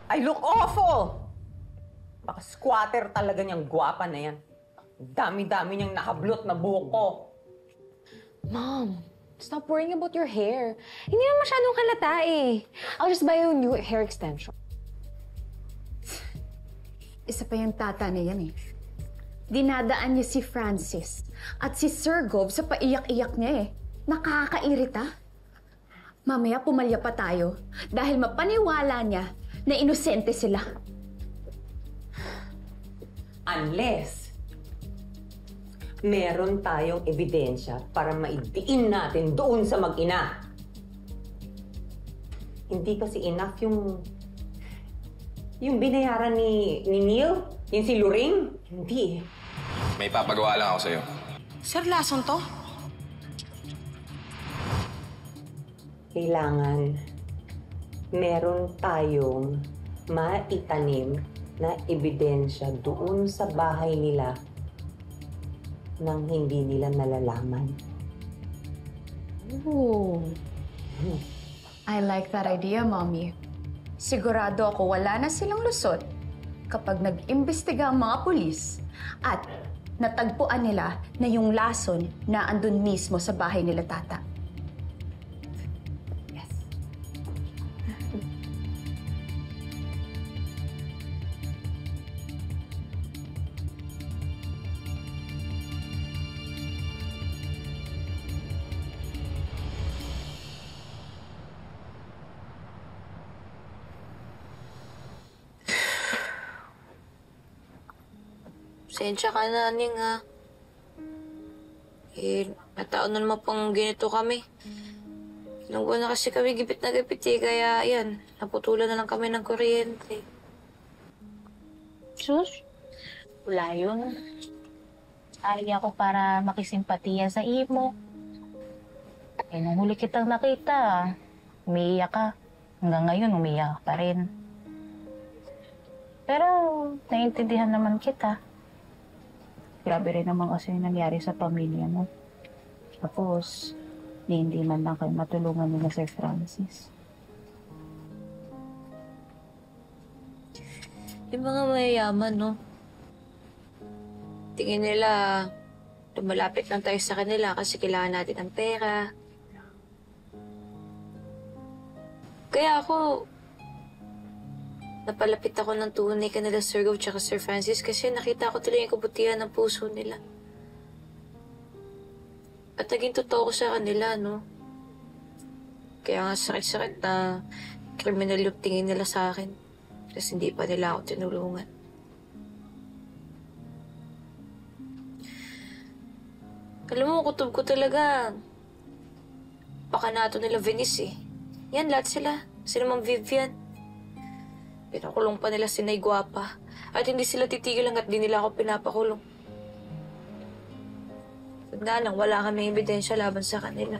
I look awful! Baka squatter talaga niyang gwapa na yan. Dami-dami niyang nakablot na buhok ko. Mom, stop worrying about your hair. Hindi na masyadong kalata eh. I'll just buy you a new hair extension. Isa pa yung tata na yan eh. Dinadaan niya si Francis at si Sir Gov sa paiyak-iyak niya eh. Nakakairita. Mamaya pumalya pa tayo dahil mapaniwala niya na inosente sila. Unless meron tayong ebidensya para maidiin natin doon sa mag-ina. Hindi kasi enough yung binayaran ni Neil, yung si Luring. Hindi eh. May papagawa lang ako sa'yo. Sir, lason to? Kailangan meron tayong maitanim na ebidensya doon sa bahay nila nang hindi nila nalalaman. Ooh. I like that idea, Mommy. Sigurado ako wala na silang lusot kapag nag-imbestiga ang mga pulis at natagpuan nila na yung lason na andun mismo sa bahay nila tata. Yes. Sensya ka na, Aning, ha? Nataon na naman pang ganito kami. Ilang buwan na kasi kami gipit na gipit eh, kaya yan, naputulan na lang kami ng kuryente. Sus, wala yun. Ay ako para makisimpatiya sa imo. Nung huli kitang nakita, umiiyak ka. Hanggang ngayon, umiiyak ka pa rin. Pero, naiintindihan naman kita. Grabe rin naman kasi yung nangyari sa pamilya mo. Tapos, hindi man lang kayo matulungan nila Sir Francis. Yung mga mayayaman, no? Tingin nila, lumalapit lang tayo sa kanila kasi kailangan natin ang pera. Kaya ako, napalapit ako ng tunay kanila Sir Gov tsaka Sir Francis kasi nakita ko tuloy yung kabutihan ng puso nila. At naging totoo ko sa kanila, no? Kaya nga sakit-sakit na kriminal yung tingin nila sa akin. Kasi hindi pa nila ako tinulungan. Alam mo, kutob ko talaga. Baka nato nila Venice eh. Yan, lahat sila. Sila Ma'am Vivian. Pinakulong pa nila si Nay Guapa. At hindi sila titigil hanggat di nila ako pinapakulong. Tanda lang, wala kaming ebidensya laban sa kanila.